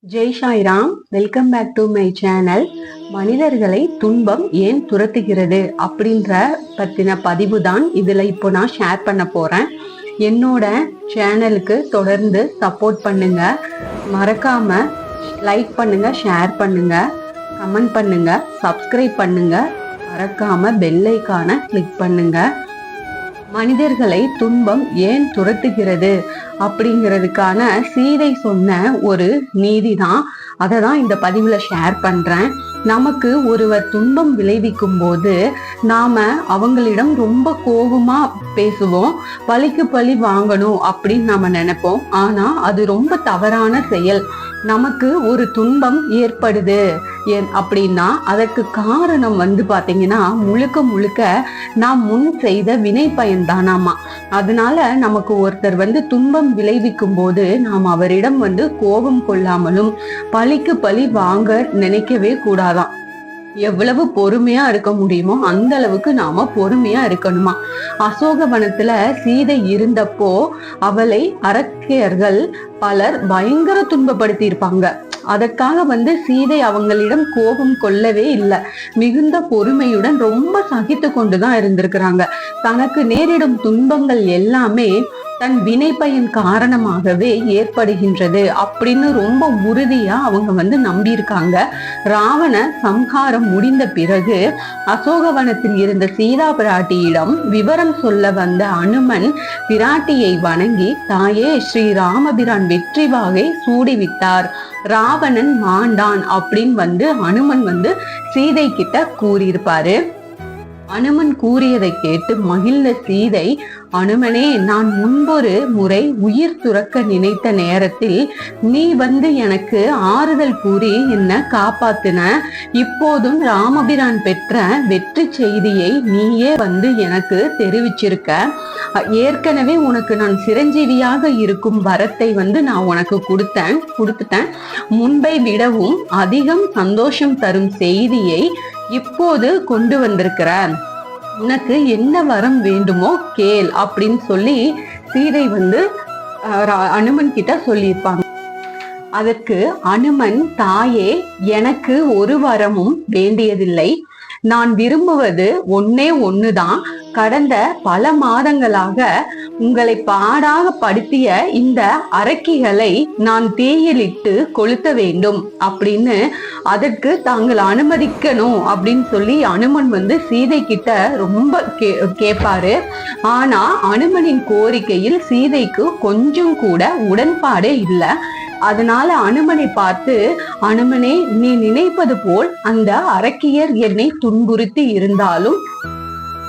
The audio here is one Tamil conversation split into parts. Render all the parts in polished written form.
Jai Sairam. Welcome back to my channel. மனிதர்களை துன்பம் ஏன் துரத்துகிறது அப்படின்ற பத்தின பதிவு தான் இதுல இப்போ நான் ஷேர் பண்ண போறேன். என்னோட சேனலுக்கு தொடர்ந்து சப்போர்ட் பண்ணுங்க. மறக்காம லைக் பண்ணுங்க, ஷேர் பண்ணுங்க, கமெண்ட் பண்ணுங்க, சப்ஸ்கிரைப் பண்ணுங்க. மறக்காம பெல் ஐகானை கிளிக் பண்ணுங்க. மனிதர்களை துன்பம் ஏன் துரத்துகிறது அப்படிங்கிறதுக்கான சீதை சொன்ன ஒரு நீதி தான். அதை தான் இந்த பதிவுல ஷேர் பண்றேன். நமக்கு ஒருவர் துன்பம் விளைவிக்கும் போது நாம அவங்களிடம் ரொம்ப கோபமா பேசுவோம், பழிக்கு பழி வாங்கணும் அப்படின்னு நாம நினைப்போம். ஆனா அது ரொம்ப தவறான செயல். நமக்கு ஒரு துன்பம் ஏற்படுது அப்படின்னா அதற்கு காரணம் பாத்தீங்கன்னா முழுக்க முழுக்க நாம் முன் செய்த வினை பயன் தானாமா. அதனால நமக்கு ஒருத்தர் துன்பம் விளைவிக்கும் போது நாம் அவரிடம் கோபம் கொள்ளாமலும் பழிக்கு பழி வாங்க நினைக்கவே கூடாதாம். எவ்வளவு பொறுமையா இருக்க முடியுமோ அந்த அளவுக்கு நாம பொறுமையா இருக்கணுமா. அசோகவனத்துல சீதை இருந்தப்போ அவளை அரக்கியர்கள் பலர் பயங்கர துன்பப்படுத்தி இருப்பாங்க. அதற்காக சீதை அவங்களிடம் கோபம் கொள்ளவே இல்லை. மிகுந்த பொறுமையுடன் ரொம்ப சகித்து கொண்டுதான் இருந்திருக்கிறாங்க. தனக்கு நேரிடும் துன்பங்கள் எல்லாமே தன் வினை பயன் காரணமாகவே ஏற்படுகின்றது அப்படின்னு ரொம்ப உறுதியா அவங்க நம்பியிருக்காங்க. ராவண சம்ஹாரம் முடிந்த பிறகு அசோகவனத்தில் இருந்த சீதா பிராட்டியிடம் விவரம் சொல்ல வந்த அனுமன் பிராட்டியை வணங்கி, தாயே, ஸ்ரீ ராமபிரான் வெற்றி வாகை சூடிவிட்டார், ராவணன் மாண்டான் அப்படின்னு அனுமன் சீதை கிட்ட கூறியிருப்பாரு. அனுமன் கூறியதை கேட்டு மகிழ்ந்த சீதை, அனுமனே, நான் முன்பொரு முறை உயிர் துறக்க நினைத்த நேரத்தில் நீ எனக்கு ஆறுதல் கூறி என்ன காப்பாத்தின. இப்போதும் ராமபிரான் பெற்ற வெற்றி செய்தியை நீயே எனக்கு தெரிவிச்சிருக்க. ஏற்கனவே உனக்கு நான் சிரஞ்சீவியாக இருக்கும் வரத்தை நான் உனக்கு கொடுத்துட்டேன். முன்பை விடவும் அதிகம் சந்தோஷம் தரும் செய்தியை இப்போது கொண்டு வந்திருக்கிற. உனக்கு என்ன வரம் வேண்டுமோ கேள் அப்படின்னு சொல்லி சீதை அனுமன் கிட்ட சொல்லியிருப்பாங்க. அதற்கு அனுமன், தாயே, எனக்கு ஒரு வரமும் வேண்டியதில்லை. நான் விரும்புவது ஒன்னே ஒண்ணுதான். கடந்த பல மாதங்களாக உங்களை பாடாக படுத்திய இந்த அரக்கிகளை நான் தீயிலிட்டு கொளுத்த வேண்டும் அப்படின்னு அதற்கு தாங்கள் அனுமதிக்கணும் அப்படின்னு சொல்லி அனுமன் சீதை கிட்ட ரொம்ப கேட்பாரு. ஆனா அனுமனின் கோரிக்கையில் சீதைக்கு கொஞ்சம் கூட உடன்பாடே இல்லை. அதனால அனுமனை பார்த்து, அனுமனே, நீ நினைப்பது போல் அந்த அரக்கியர் என்னை துன்புறுத்தி இருந்தாலும்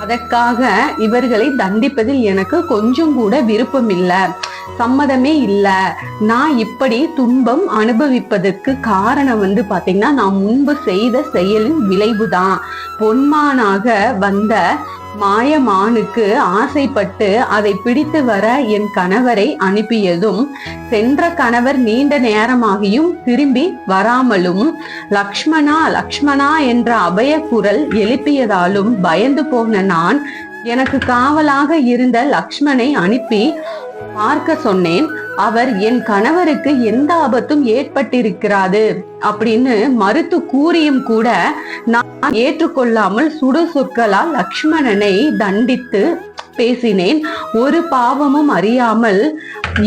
அதற்காக இவர்களை தண்டிப்பதில் எனக்கு கொஞ்சம் கூட விருப்பம் இல்லை, சம்மதமே இல்லை. நான் இப்படி துன்பம் அனுபவிப்பதற்கு காரணம் பாத்தீங்கன்னா நான் முன்பு செய்த செயலின் விளைவுதான். பொன்மானாக வந்த மாயமானுக்கு ஆசைப்பட்டு அதை பிடித்து வர என் கணவரை அனுப்பியதும், சென்ற கணவர் நீண்ட நேரமாகியும் திரும்பி வராமலும், லக்ஷ்மணா லக்ஷ்மணா என்ற அபய குரல் எழுப்பியதாலும் பயந்து போன நான் எனக்கு காவலாக இருந்த லக்ஷ்மணை அனுப்பி பார்க்க சொன்னேன். அவர் என் கணவருக்கு எந்த ஆபத்தும் ஏற்பட்டிருக்கிறாது அப்படின்னு மறுத்து கூறியும் கூட நான் ஏற்றுக்கொள்ளாமல் சுடு சொற்களால் லக்ஷ்மணனை தண்டித்து பேசினேன். ஒரு பாவமும் அறியாமல்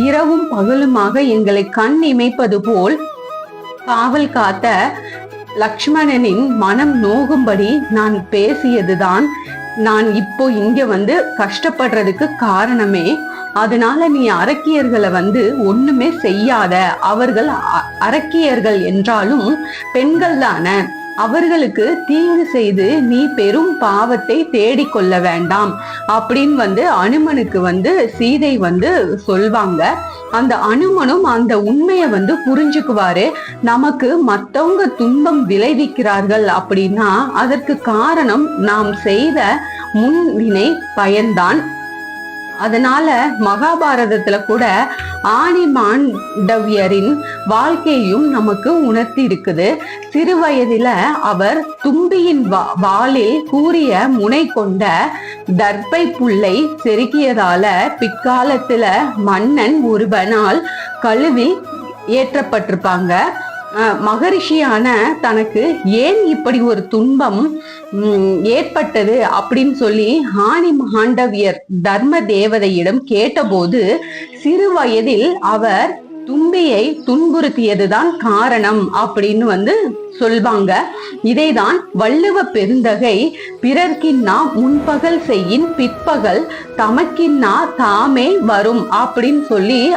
இரவும் பகலுமாக எங்களை கண் இமைப்பது போல் காவல் காத்த லக்ஷ்மணனின் மனம் நோகும்படி நான் பேசியதுதான் நான் இப்போ இங்க கஷ்டப்படுறதுக்கு காரணமே. அதனால நீ அரக்கியர்களை ஒண்ணுமே செய்யாத. அவர்கள் அரக்கியர்கள் என்றாலும் பெண்கள் தானே, அவர்களுக்கு தீங்கு செய்து நீ பெரும் பாவத்தை தேடிக்கொள்ள வேண்டாம் அப்படின்னு அனுமனுக்கு சீதை சொல்வாங்க. அந்த அனுமனும் அந்த உண்மையை புரிஞ்சுக்குவாரு. நமக்கு மத்தவங்க துன்பம் விளைவிக்கிறார்கள் அப்படின்னா அதற்கு காரணம் நாம் செய்த முன்வினை பயன்தான். அதனால மகாபாரதத்துல கூட ஆணி மாண்டவியரின் வாழ்க்கையும் நமக்கு உணர்த்தி இருக்குது. சிறு வயதில அவர் தும்பியின் வாளில் கூறிய முனை கொண்ட தர்பை புல்லை செருக்கியதால பிற்காலத்துல மன்னன் ஒருவனால் கழுவில் ஏற்றப்பட்டிருப்பாங்க. மகரிஷியான தனக்கு ஏன் இப்படி ஒரு துன்பம் ஏற்பட்டது அப்படின்னு சொல்லி ஆணி மாண்டவியர் தர்ம தேவதையிடம் கேட்டபோது சிறு அவர் தும்பியை துன்புறுத்தியதுதான் காரணம் அப்படின்னு சொல்வாங்க. இதைதான் வள்ளுவ பெருந்தகை பிறர்க்கின்னா முன்பகல் செய்யின் பிற்பகல் தமக்கின்னா தாமே வரும் அப்படின்னு சொல்லி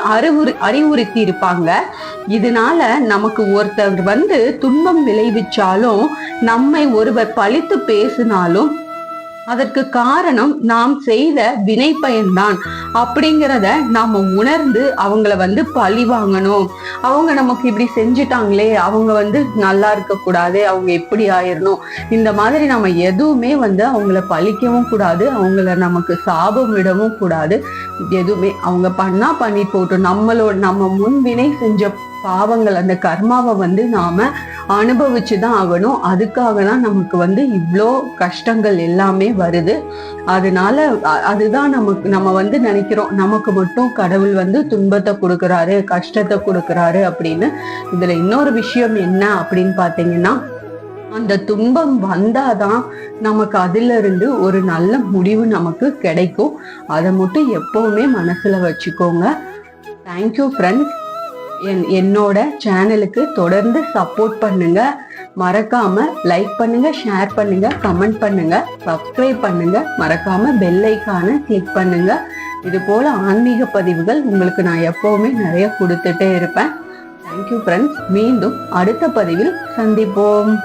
அறிவுறுத்தி இருப்பாங்க. இதனால நமக்கு ஒருத்தர் துன்பம் விளைவிச்சாலும் நம்மை ஒருவர் பழித்து பேசினாலும் அதற்கு காரணம் நாம் செய்த வினை பயன்தான் அப்படிங்கிறத நாம உணர்ந்து அவங்கள பழி வாங்கணும். அவங்க நமக்கு இப்படி செஞ்சுட்டாங்களே, அவங்க நல்லா இருக்க கூடாது, அவங்க எப்படி ஆயிரணும், இந்த மாதிரி நம்ம எதுவுமே அவங்கள பழிக்கவும் கூடாது, அவங்கள நமக்கு சாபம் விடவும் கூடாது. எதுவுமே அவங்க பண்ணி போட்டோம். நம்ம முன்வினை செஞ்ச பாவங்கள் அந்த கர்மாவை நாம அனுபவிச்சுதான் ஆகணும். அதுக்காக தான் நமக்கு இவ்வளோ கஷ்டங்கள் எல்லாமே வருது. அதனால அதுதான் நம்ம நினைக்கிறோம் நமக்கு மட்டும் கடவுள் துன்பத்தை கொடுக்கறாரு, கஷ்டத்தை கொடுக்கறாரு அப்படின்னு. இதுல இன்னொரு விஷயம் என்ன அப்படின்னு பாத்தீங்கன்னா, அந்த துன்பம் வந்தாதான் நமக்கு அதுல இருந்து ஒரு நல்ல முடிவு நமக்கு கிடைக்கும். அதை மட்டும் எப்பவுமே மனசுல வச்சுக்கோங்க. Thank you friends. என்னோட சேனலுக்கு தொடர்ந்து சப்போர்ட் பண்ணுங்க. மறக்காம லைக் பண்ணுங்க, ஷேர் பண்ணுங்க, கமெண்ட் பண்ணுங்க, சப்ஸ்கிரைப் பண்ணுங்க. மறக்காம பெல் ஐகானை கிளிக் பண்ணுங்க. இது போல ஆன்மீக பதிவுகள் உங்களுக்கு நான் எப்பவுமே நிறைய கொடுத்துட்டே இருப்பேன். Thank you friends. மீண்டும் அடுத்த பதிவில் சந்திப்போம்.